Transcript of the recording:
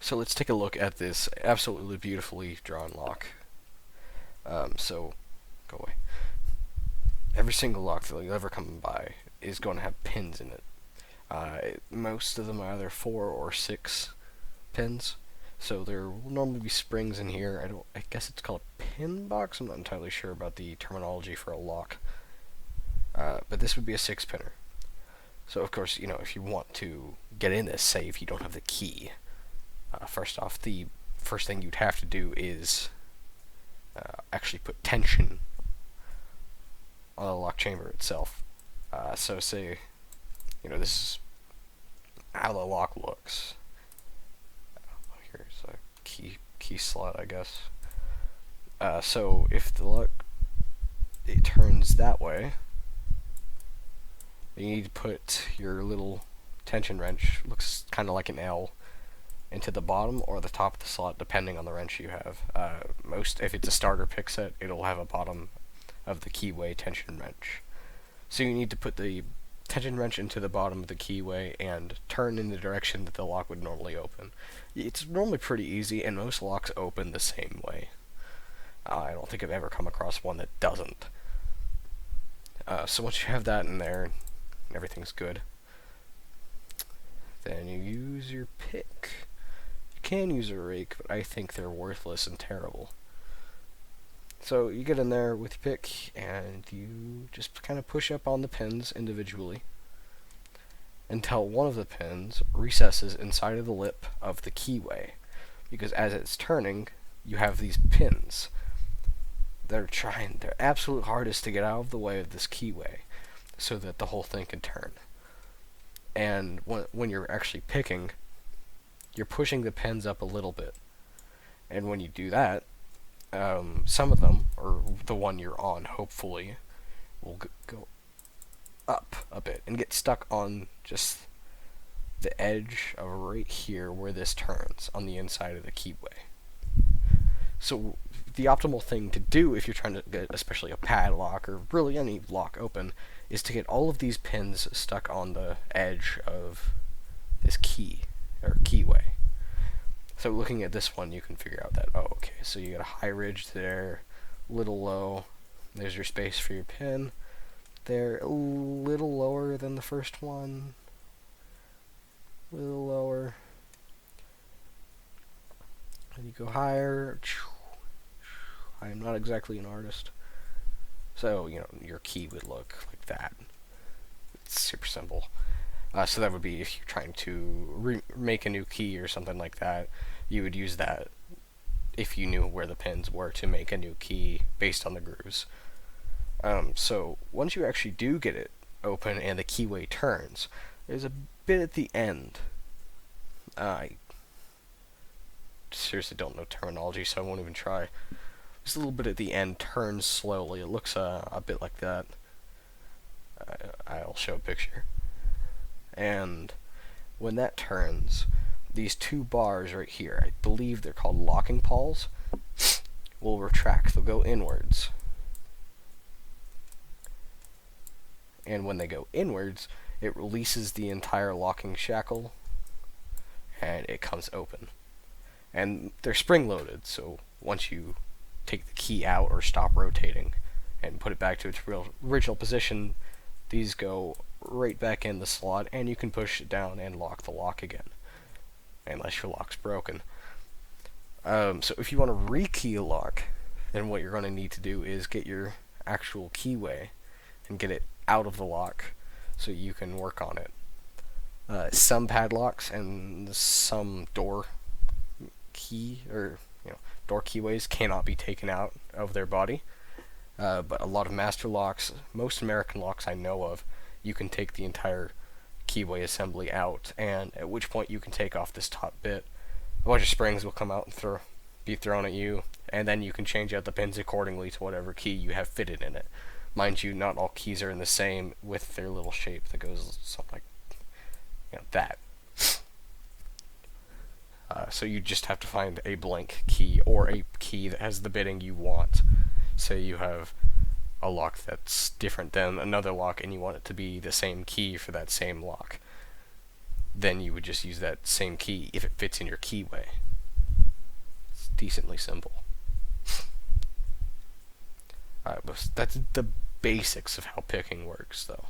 So let's take a look at this absolutely beautifully drawn lock. So, go away. Every single lock that you ever come by is going to have pins in it. Most of them are either 4 or 6 pins. So there will normally be springs in here. I guess it's called a pin box. I'm not entirely sure about the terminology for a lock. But this would be a 6-pinner. So of course, if you want to get in this, say if you don't have the key, first off, the first thing you'd have to do is actually put tension on the lock chamber itself. So say, this is how the lock looks. Here's a key slot, I guess. So if the lock it turns that way, you need to put your little tension wrench, looks kind of like an L, into the bottom or the top of the slot, depending on the wrench you have. If it's a starter pick set, it'll have a bottom of the keyway tension wrench. So you need to put the tension wrench into the bottom of the keyway and turn in the direction that the lock would normally open. It's normally pretty easy, and most locks open the same way. I don't think I've ever come across one that doesn't. So once you have that in there, everything's good. Then you use your pick. You can use a rake, but I think they're worthless and terrible. So you get in there with your pick, and you just kind of push up on the pins individually until one of the pins recesses inside of the lip of the keyway. Because as it's turning, you have these pins. They're trying their absolute hardest to get out of the way of this keyway so that the whole thing can turn. And when you're actually picking, you're pushing the pins up a little bit. And when you do that, some of them, or the one you're on, hopefully, will go up a bit and get stuck on just the edge of right here where this turns on the inside of the keyway. So the optimal thing to do if you're trying to get especially a padlock or really any lock open is to get all of these pins stuck on the edge of this key or keyway. So looking at this one, you can figure out that, okay, so you got a high ridge there, little low, there's your space for your pin. They're a little lower than the first one, a little lower, and you go higher. I am not exactly an artist, so your key would look like that. It's super simple. So that would be if you're trying to make a new key or something like that, you would use that if you knew where the pins were to make a new key based on the grooves. So once you actually do get it open and the keyway turns, there's a bit at the end. I seriously don't know terminology, so I won't even try. Just a little bit at the end turns slowly. It looks a bit like that. I'll show a picture. And when that turns, these two bars right here, I believe they're called locking pawls, will retract. They'll go inwards. And when they go inwards, it releases the entire locking shackle, and it comes open. And they're spring-loaded, so once you take the key out or stop rotating and put it back to its original position, these go right back in the slot, and you can push it down and lock the lock again, unless your lock's broken. So if you want to rekey a lock, then what you're going to need to do is get your actual keyway and get it out of the lock so you can work on it. Some padlocks and some door key or door keyways cannot be taken out of their body, but a lot of master locks, most American locks I know of, you can take the entire keyway assembly out, and at which point you can take off this top bit. A bunch of springs will come out and be thrown at you, and then you can change out the pins accordingly to whatever key you have fitted in it. Mind you, not all keys are in the same with their little shape that goes something like that. So you just have to find a blank key or a key that has the bitting you want. Say you have a lock that's different than another lock and you want it to be the same key for that same lock. then you would just use that same key if it fits in your keyway. It's decently simple. Alright, but that's the basics of how picking works, though.